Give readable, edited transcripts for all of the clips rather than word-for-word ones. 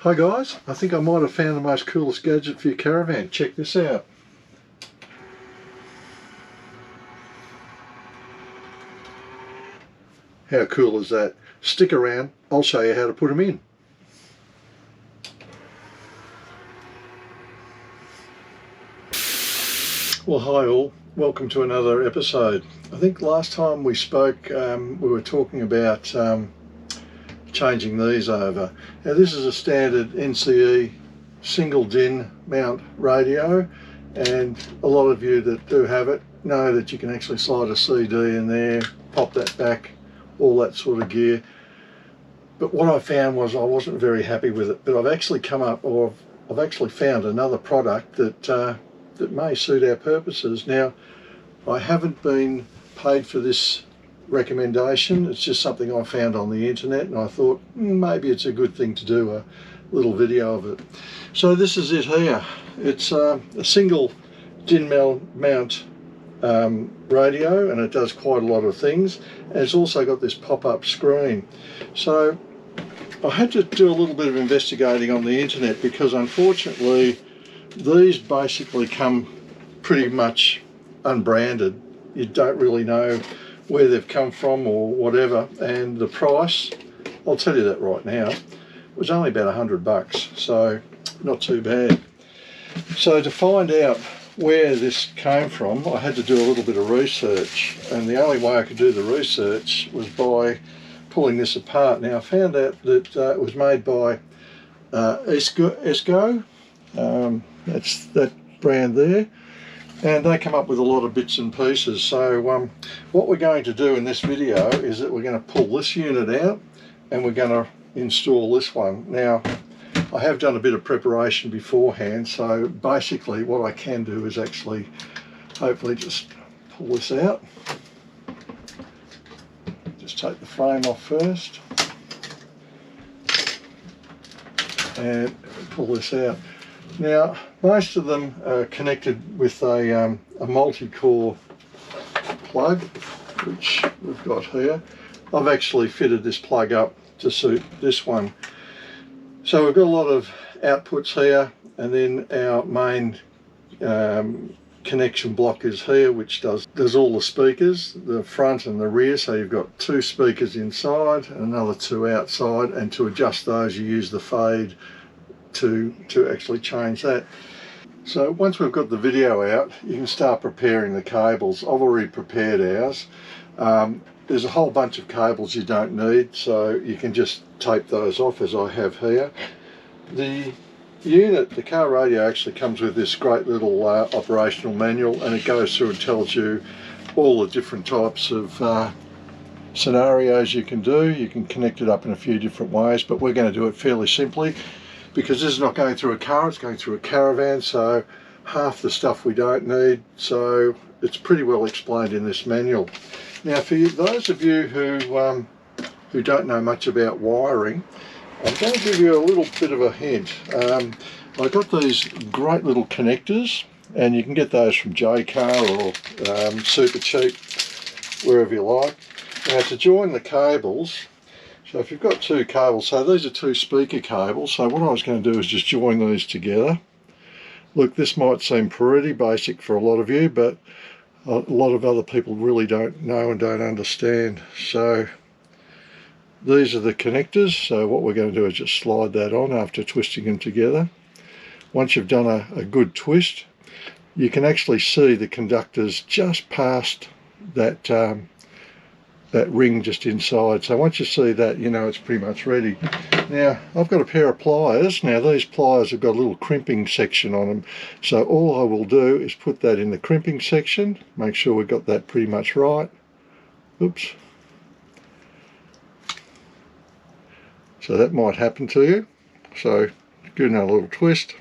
Hi guys, I think I might have found the most coolest gadget for your caravan. Check this out. How cool is that? Stick around, I'll show you how to put them in. Well, hi all, welcome to another episode. I think last time we spoke we were talking about changing these over. Now this is a standard NCE single DIN mount radio, and a lot of you that do have it know that you can actually slide a CD in there, pop that back, all that sort of gear. But what I found was I wasn't very happy with it, but I've actually come up, or I've actually found another product that that may suit our purposes. Now, I haven't been paid for this recommendation, it's just something I found on the internet and I thought maybe it's a good thing to do a little video of it. So this is it here. It's a single DIN mount radio, and it does quite a lot of things, and it's also got this pop-up screen. So I had to do a little bit of investigating on the internet because unfortunately these basically come pretty much unbranded. You don't really know where they've come from or whatever, and the price, I'll tell you that right now, it was only about $100, so not too bad. So to find out where this came from, I had to do a little bit of research, and the only way I could do the research was by pulling this apart. Now I found out that it was made by ESSGOO, that's that brand there, and they come up with a lot of bits and pieces. So what we're going to do in this video is that we're going to pull this unit out and we're going to install this one. Now I have done a bit of preparation beforehand, so basically what I can do is actually hopefully just pull this out. Just take the frame off first and pull this out. Now most of them are connected with a multi-core plug, which we've got here. I've actually fitted this plug up to suit this one. So we've got a lot of outputs here, and then our main connection block is here, which does all the speakers, the front and the rear. So you've got 2 speakers inside and another 2 outside, and to adjust those you use the fade to actually change that. So once we've got the video out, you can start preparing the cables. I've already prepared ours. There's a whole bunch of cables you don't need, so you can just tape those off as I have here. The unit, the car radio, actually comes with this great little operational manual, and it goes through and tells you all the different types of scenarios you can do. You can connect it up in a few different ways, but we're going to do it fairly simply because this is not going through a car, it's going through a caravan, so half the stuff we don't need, so it's pretty well explained in this manual. Now for those of you who don't know much about wiring, I'm going to give you a little bit of a hint. I got these great little connectors, and you can get those from J-Car or super cheap, wherever you like. Now to join the cables, so if you've got 2 cables, so these are 2 speaker cables, so what I was going to do is just join these together. Look, this might seem pretty basic for a lot of you, but a lot of other people really don't know and don't understand. So these are the connectors, so what we're going to do is just slide that on after twisting them together. Once you've done a good twist, you can actually see the conductors just past that that ring just inside. So once you see that, you know it's pretty much ready. Now I've got a pair of pliers. Now these pliers have got a little crimping section on them, so all I will do is put that in the crimping section, make sure we've got that pretty much right. Oops. So that might happen to you, so give it another little twist.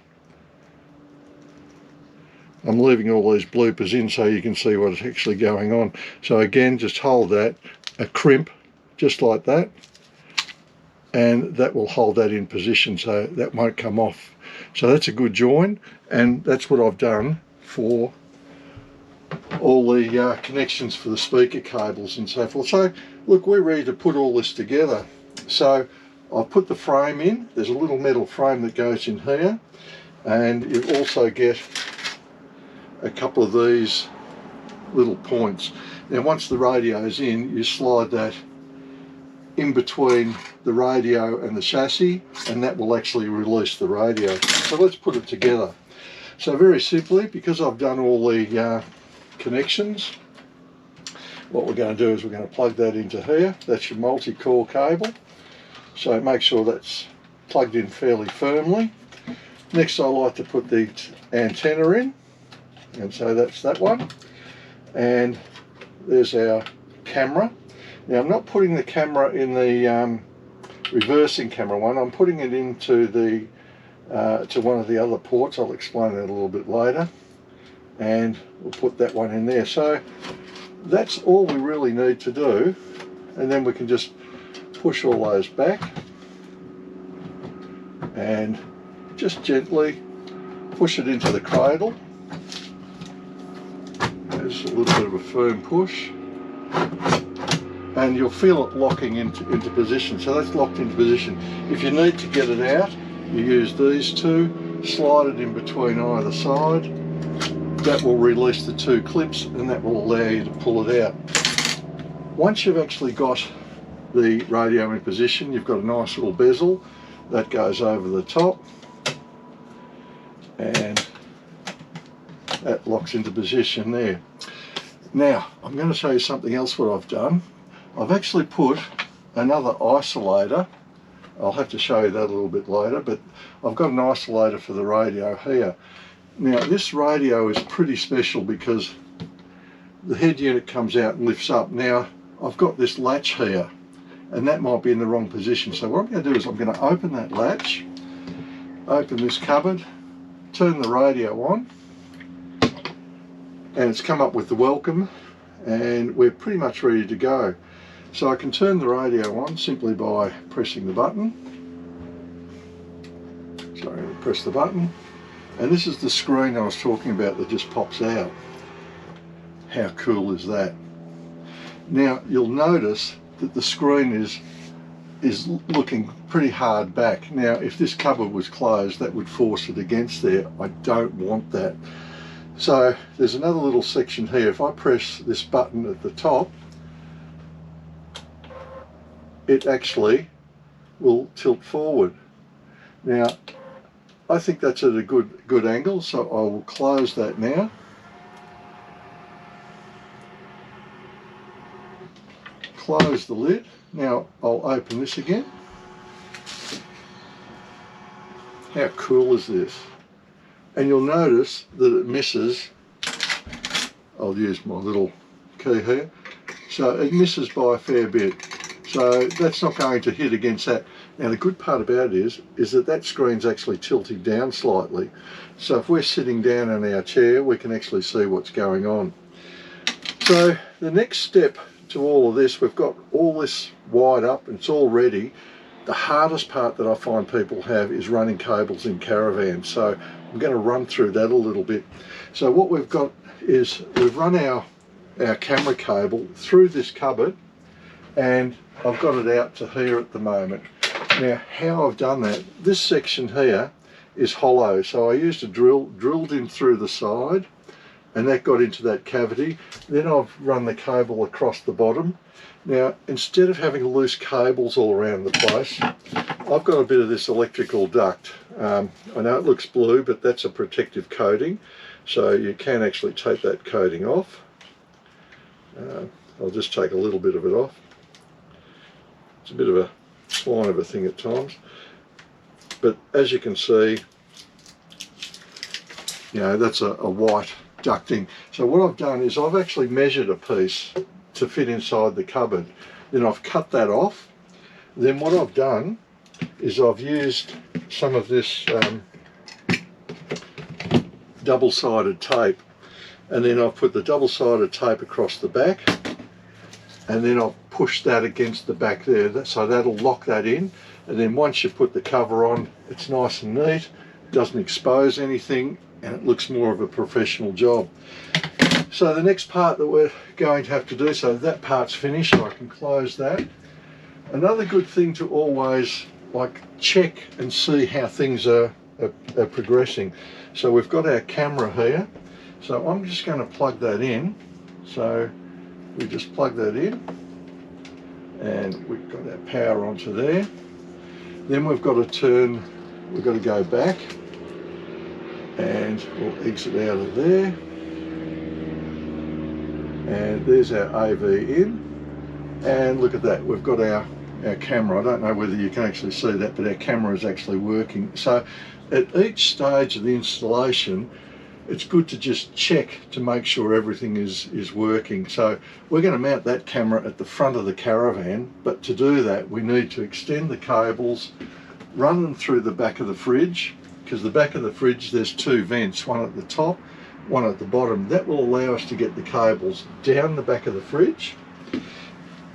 I'm leaving all these bloopers in so you can see what's actually going on. So again, just hold that, a crimp, just like that, and that will hold that in position so that won't come off. So that's a good join, and that's what I've done for all the connections for the speaker cables and so forth. So look, we're ready to put all this together. So I've put the frame in. There's a little metal frame that goes in here, and you also get a couple of these little points. Now once the radio's in, you slide that in between the radio and the chassis, and that will actually release the radio. So let's put it together. So very simply, because I've done all the connections, what we're going to do is we're going to plug that into here. That's your multi-core cable. So make sure that's plugged in fairly firmly. Next I like to put the antenna in, and so that's that one. And there's our camera. Now I'm not putting the camera in the reversing camera one, I'm putting it into the to one of the other ports. I'll explain that a little bit later, and we'll put that one in there. So that's all we really need to do, and then we can just push all those back and just gently push it into the cradle. There's a little bit of a firm push, and you'll feel it locking into position. So that's locked into position. If you need to get it out, you use these two, slide it in between either side. That will release the two clips, and that will allow you to pull it out. Once you've actually got the radio in position, you've got a nice little bezel that goes over the top, and that locks into position there. Now I'm going to show you something else what I've done. I've actually put another isolator. I'll have to show you that a little bit later, but I've got an isolator for the radio here. Now this radio is pretty special because the head unit comes out and lifts up. Now I've got this latch here, and that might be in the wrong position. So what I'm going to do is I'm going to open that latch, open this cupboard, turn the radio on, and it's come up with the welcome, and we're pretty much ready to go. So I can turn the radio on simply by pressing the button. Sorry, press the button, and this is the screen I was talking about that just pops out. How cool is that? Now you'll notice that the screen is looking pretty hard back. Now if this cupboard was closed, that would force it against there. I don't want that. So there's another little section here. If I press this button at the top, it actually will tilt forward. Now I think that's at a good angle, so I will close that now. Close the lid. Now I'll open this again. How cool is this? And you'll notice that it misses. I'll use my little key here. So it misses by a fair bit. So that's not going to hit against that. Now the good part about it is that screen's actually tilting down slightly. So if we're sitting down in our chair, we can actually see what's going on. So the next step to all of this, we've got all this wired up and it's all ready. The hardest part that I find people have is running cables in Caravan. So I'm going to run through that a little bit. So what we've got is we've run our camera cable through this cupboard, and I've got it out to here at the moment. Now how I've done that, this section here is hollow, so I used a drilled in through the side, and that got into that cavity. Then I've run the cable across the bottom. Now instead of having loose cables all around the place, I've got a bit of this electrical duct. I know it looks blue, but that's a protective coating, so you can actually take that coating off. I'll just take a little bit of it off. It's a bit of a swine of a thing at times, but as you can see, you know, that's a white ducting. So what I've done is I've actually measured a piece to fit inside the cupboard. Then I've cut that off. Then what I've done is I've used some of this double-sided tape, and then I've put the double-sided tape across the back, and then I've pushed that against the back there, so that'll lock that in. And then once you put the cover on, it's nice and neat, doesn't expose anything, and it looks more of a professional job. So the next part that we're going to have to do, so that part's finished, so I can close that. Another good thing to always like check and see how things are progressing. So we've got our camera here, so I'm just going to plug that in. So we just plug that in, and we've got our power onto there. Then we've got to go back, and we'll exit out of there. And there's our AV in, and look at that, we've got our camera. I don't know whether you can actually see that, but our camera is actually working. So at each stage of the installation, it's good to just check to make sure everything is working. So we're going to mount that camera at the front of the Caravan, but to do that we need to extend the cables, run them through the back of the fridge, because the back of the fridge there's two vents, one at the top, one at the bottom. That will allow us to get the cables down the back of the fridge,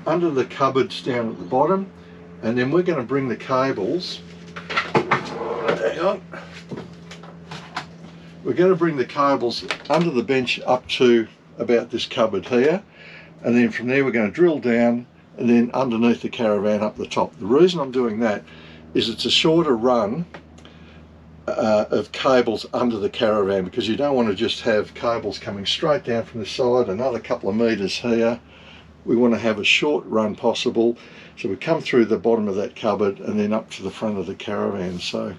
under the cupboards down at the bottom, and then we're going to bring the cables, hang on, we're going to bring the cables under the bench up to about this cupboard here, and then from there we're going to drill down and then underneath the Caravan up the top. The reason I'm doing that is it's a shorter run of cables under the Caravan, because you don't want to just have cables coming straight down from the side, another couple of meters here. We want to have a short run possible, so we come through the bottom of that cupboard and then up to the front of the Caravan. So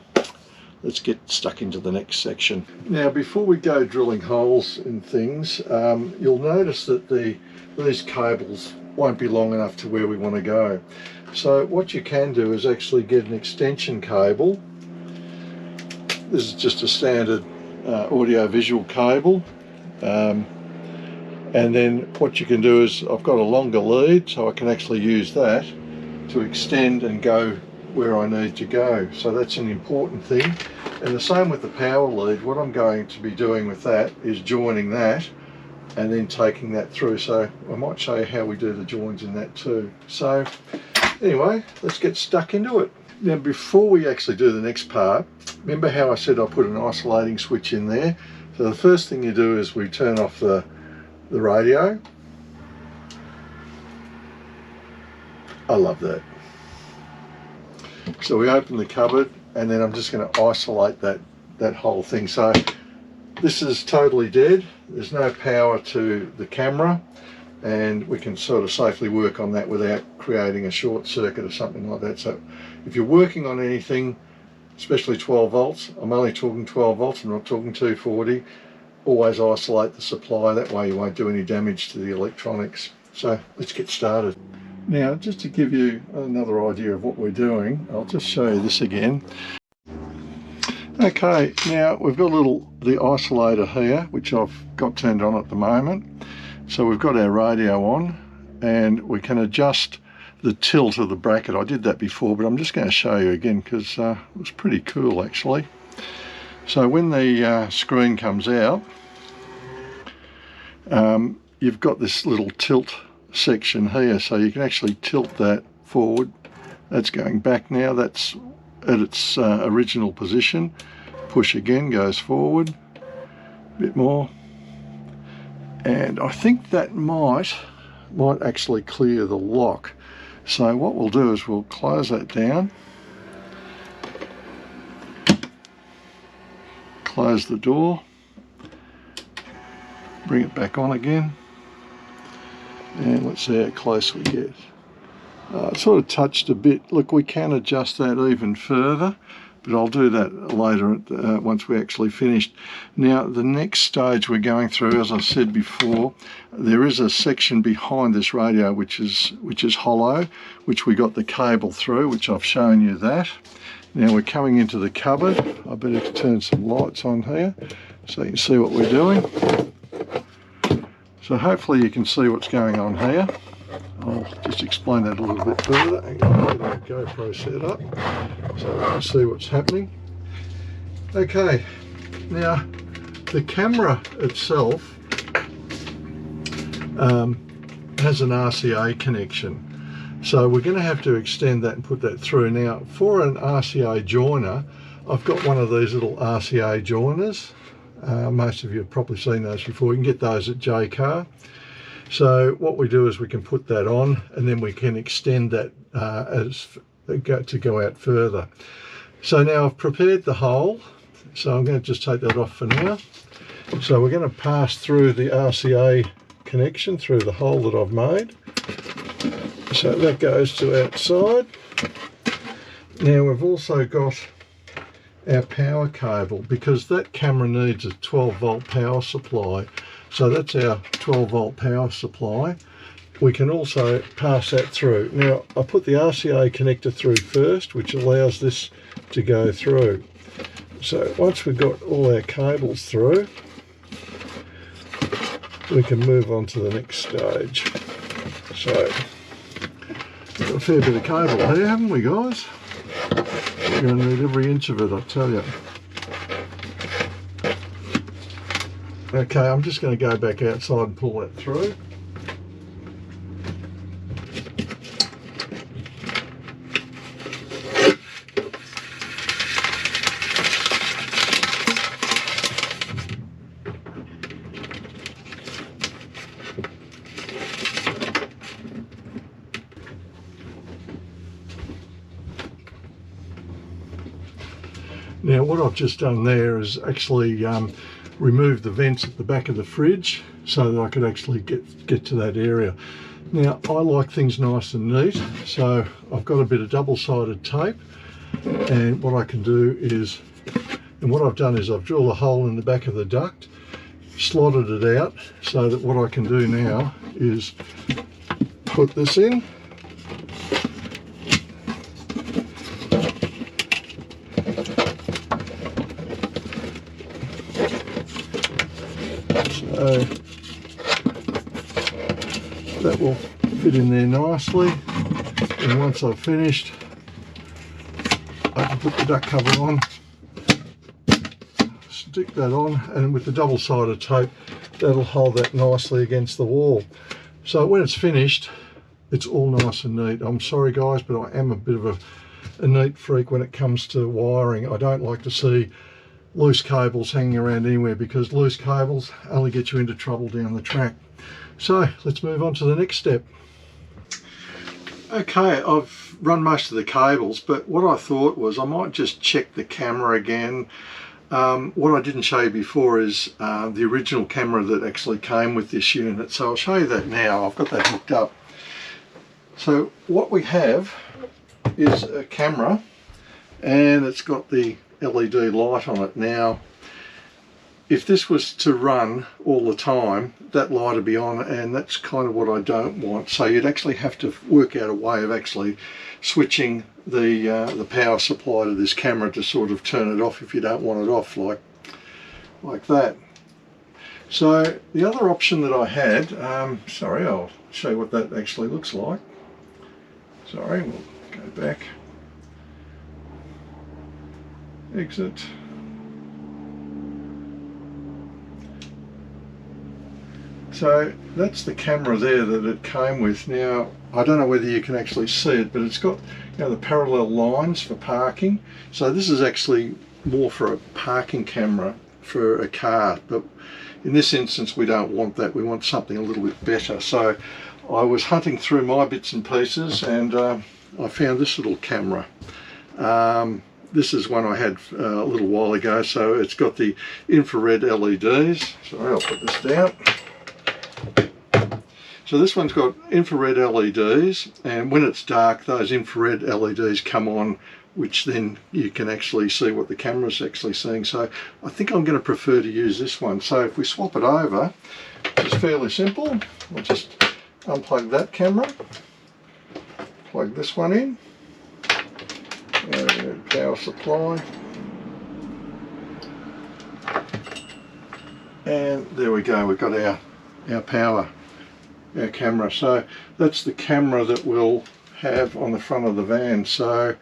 let's get stuck into the next section. Now before we go drilling holes in things, you'll notice that these cables won't be long enough to where we want to go. So what you can do is actually get an extension cable. This is just a standard audio-visual cable. And then what you can do is, I've got a longer lead, so I can actually use that to extend and go where I need to go. So that's an important thing. And the same with the power lead. What I'm going to be doing with that is joining that and then taking that through. So I might show you how we do the joins in that too. So anyway, let's get stuck into it. Now before we actually do the next part, remember how I said I put an isolating switch in there? So the first thing you do is we turn off the radio. I love that. So we open the cupboard, and then I'm just going to isolate that whole thing. So this is totally dead. There's no power to the camera, and we can sort of safely work on that without creating a short circuit or something like that. So if you're working on anything, especially 12 volts, I'm only talking 12 volts, I'm not talking 240, always isolate the supply, that way you won't do any damage to the electronics. So let's get started. Now just to give you another idea of what we're doing, I'll just show you this again. Okay, now we've got the isolator here, which I've got turned on at the moment. So we've got our radio on, and we can adjust the tilt of the bracket. I did that before, but I'm just going to show you again because it was pretty cool actually. So when the screen comes out, you've got this little tilt section here, so you can actually tilt that forward. That's going back now, that's at its original position. Push again, goes forward a bit more, and I think that might actually clear the lock. So what we'll do is we'll close that down, close the door, bring it back on again, and let's see how close we get. It sort of touched a bit. Look, we can adjust that even further, but I'll do that later once we're actually finished. Now the next stage we're going through, as I said before, there is a section behind this radio which is hollow, which we got the cable through, which I've shown you that. Now we're coming into the cupboard. I better turn some lights on here so you can see what we're doing. So hopefully you can see what's going on here. I'll just explain that a little bit further. Hang on, get our GoPro set up so we can see what's happening. Okay, now the camera itself has an RCA connection. So we're going to have to extend that and put that through. Now for an RCA joiner, I've got one of these little RCA joiners. Most of you have probably seen those before. You can get those at JCar. So what we do is we can put that on, and then we can extend that to go out further. So now I've prepared the hole, so I'm going to just take that off for now. So we're going to pass through the RCA connection through the hole that I've made. So that goes to outside. Now we've also got our power cable, because that camera needs a 12-volt power supply. So that's our 12-volt power supply. We can also pass that through. Now I put the RCA connector through first, which allows this to go through. So once we've got all our cables through, we can move on to the next stage. So we've got a fair bit of cable here, haven't we, guys? We're going to need every inch of it, I tell you. Okay, I'm just going to go back outside and pull that through. Now what I've just done there is actually remove the vents at the back of the fridge so that I could actually get to that area. Now I like things nice and neat, so I've got a bit of double-sided tape, and what I can do is, and what I've done is I've drilled a hole in the back of the duct, slotted it out, so that what I can do now is put this in. So that will fit in there nicely, and once I've finished I can put the duct cover on, stick that on, and with the double-sided tape that'll hold that nicely against the wall. So when it's finished, it's all nice and neat. I'm sorry guys, but I am a bit of a neat freak when it comes to wiring. I don't like to see loose cables hanging around anywhere, because loose cables only get you into trouble down the track. So let's move on to the next step. Okay, I've run most of the cables, but what I thought was I might just check the camera again. What I didn't show you before is the original camera that actually came with this unit, so I'll show you that now. I've got that hooked up. So what we have is a camera, and it's got the LED light on it. Now if this was to run all the time, that light would be on, and that's kind of what I don't want. So you'd actually have to work out a way of actually switching the power supply to this camera to sort of turn it off if you don't want it off, like that. So the other option that I had, sorry, I'll show you what that actually looks like. Sorry, we'll go back. Exit. So that's the camera there that it came with. Now I don't know whether you can actually see it, but it's got, you know, the parallel lines for parking. So this is actually more for a parking camera for a car, but in this instance we don't want that. We want something a little bit better. So I was hunting through my bits and pieces, and I found this little camera. This is one I had a little while ago. So it's got the infrared LEDs. Sorry, I'll put this down. So this one's got infrared LEDs, and when it's dark those infrared LEDs come on, which then you can actually see what the camera's actually seeing. So I think I'm going to prefer to use this one. So if we swap it over, it's fairly simple. I'll just unplug that camera, plug this one in, power supply, and there we go, we've got our power, our camera. So that's the camera that we'll have on the front of the van. So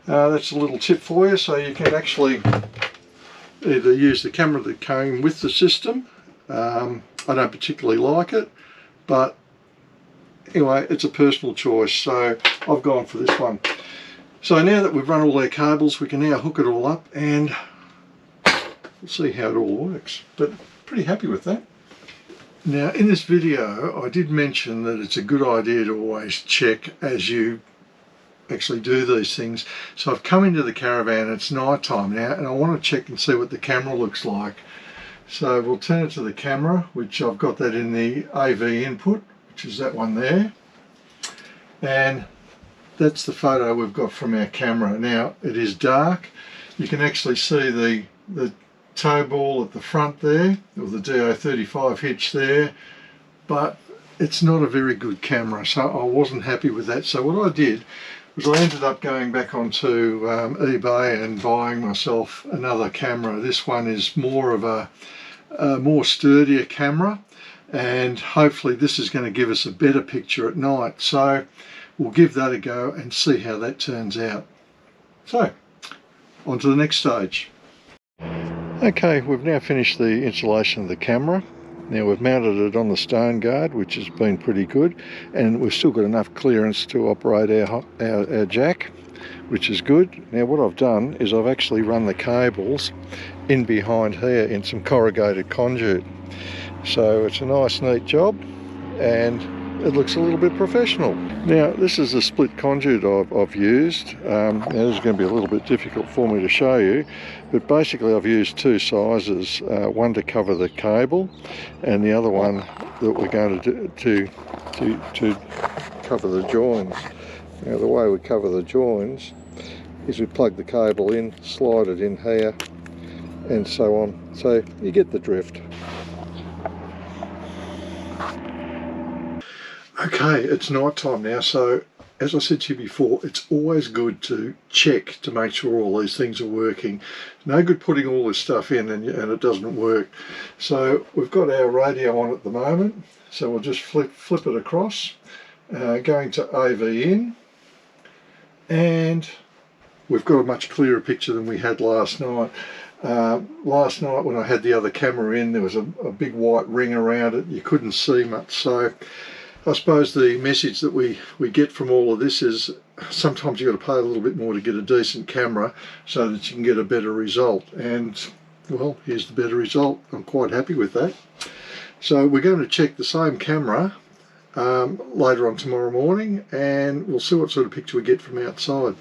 that's a little tip for you. So you can actually either use the camera that came with the system. I don't particularly like it, but anyway, it's a personal choice. So I've gone for this one. So now that we've run all our cables, we can now hook it all up, and we'll see how it all works. But pretty happy with that. Now in this video I did mention that it's a good idea to always check as you actually do these things. So I've come into the Caravan, it's night time now, and I want to check and see what the camera looks like. So we'll turn it to the camera, which I've got that in the AV input, which is that one there. And that's the photo we've got from our camera. Now it is dark. You can actually see the tow ball at the front there, or the DO35 hitch there, but it's not a very good camera, so I wasn't happy with that. So what I did was I ended up going back onto eBay and buying myself another camera. This one is more of a more sturdier camera, and hopefully this is going to give us a better picture at night. So we'll give that a go and see how that turns out. So on to the next stage. Okay, we've now finished the installation of the camera. Now we've mounted it on the stone guard, which has been pretty good, and we've still got enough clearance to operate our jack, which is good. Now what I've done is I've actually run the cables in behind here in some corrugated conduit. So it's a nice neat job, and it looks a little bit professional. Now this is the split conduit I've used. Now this is going to be a little bit difficult for me to show you, but basically I've used two sizes, one to cover the cable and the other one that we're going to do to cover the joins. Now the way we cover the joins is we plug the cable in, slide it in here and so on, so you get the drift. Okay, it's night time now, so as I said to you before, it's always good to check to make sure all these things are working. No good putting all this stuff in and it doesn't work. So we've got our radio on at the moment, so we'll just flip it across, going to AV in, and we've got a much clearer picture than we had last night. Last night when I had the other camera in, there was a big white ring around it, you couldn't see much. So I suppose the message that we get from all of this is sometimes you've got to pay a little bit more to get a decent camera so that you can get a better result. And well, here's the better result. I'm quite happy with that. So we're going to check the same camera later on tomorrow morning, and we'll see what sort of picture we get from outside.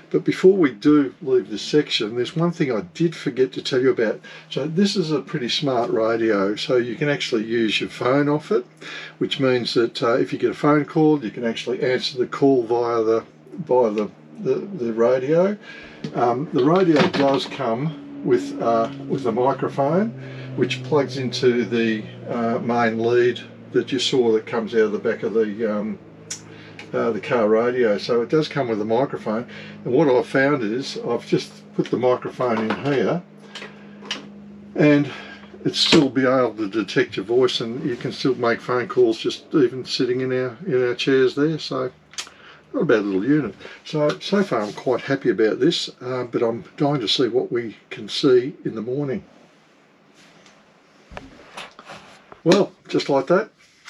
But before we do leave this section, there's one thing I did forget to tell you about. So this is a pretty smart radio, so you can actually use your phone off it, which means that if you get a phone call, you can actually answer the call via the radio. The radio does come with a microphone, which plugs into the main lead that you saw that comes out of the back of the car radio. So it does come with a microphone, and what I've found is I've just put the microphone in here and it's still be able to detect your voice, and you can still make phone calls just even sitting in our chairs there. So not a bad little unit. So far I'm quite happy about this, but I'm dying to see what we can see in the morning. Well, just like that,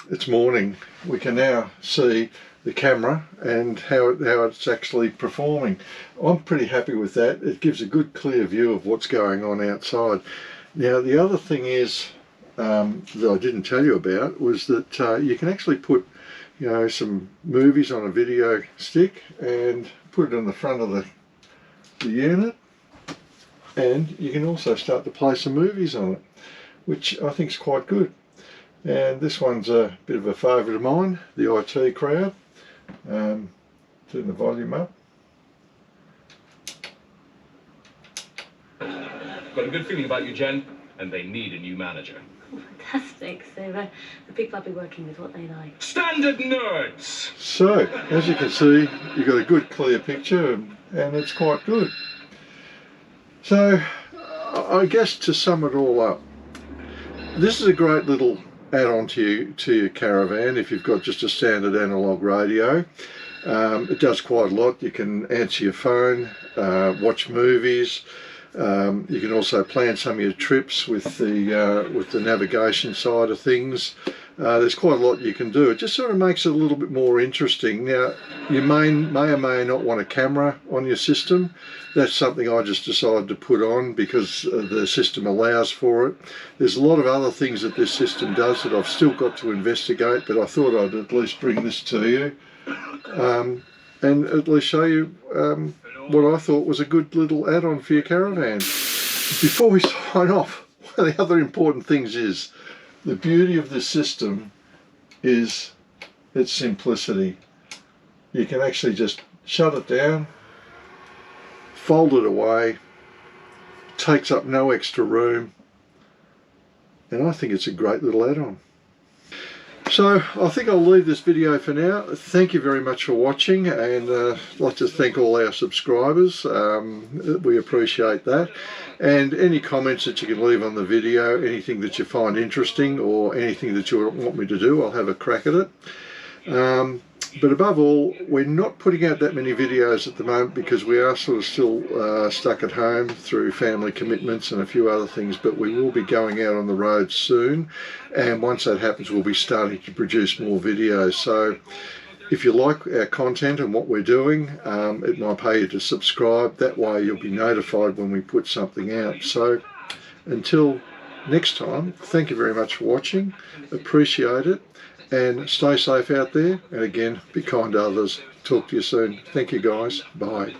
it's morning. We can now see the camera and how it's actually performing. I'm pretty happy with that. It gives a good clear view of what's going on outside. Now the other thing is that I didn't tell you about was that you can actually put some movies on a video stick and put it in the front of the unit, and you can also start to play some movies on it, which I think is quite good. And this one's a bit of a favourite of mine, the IT crowd. Turn the volume up. Got a good feeling about you, Jen, and they need a new manager. Oh, fantastic. So the people I'll be working with, what they like. Standard nerds! So, as you can see, you've got a good clear picture, and it's quite good. So, I guess to sum it all up, this is a great little add-on to your Caravan if you've got just a standard analog radio. It does quite a lot. You can answer your phone, watch movies. You can also plan some of your trips with the navigation side of things. There's quite a lot you can do. It just sort of makes it a little bit more interesting. Now, you may or may not want a camera on your system. That's something I just decided to put on because the system allows for it. There's a lot of other things that this system does that I've still got to investigate, but I thought I'd at least bring this to you. and at least show you what I thought was a good little add-on for your caravan. Before we sign off, one of the other important things is the beauty of this system is its simplicity. You can actually just shut it down, fold it away, takes up no extra room, and I think it's a great little add-on. So I think I'll leave this video for now. Thank you very much for watching, and I'd like to thank all our subscribers. We appreciate that, and any comments that you can leave on the video, anything that you find interesting or anything that you want me to do, I'll have a crack at it. But above all, we're not putting out that many videos at the moment because we are sort of still stuck at home through family commitments and a few other things, but we will be going out on the road soon, and once that happens we'll be starting to produce more videos. So if you like our content and what we're doing, it might pay you to subscribe. That way you'll be notified when we put something out. So until next time, thank you very much for watching, appreciate it. And stay safe out there, and again, be kind to others. Talk to you soon. Thank you guys. Bye.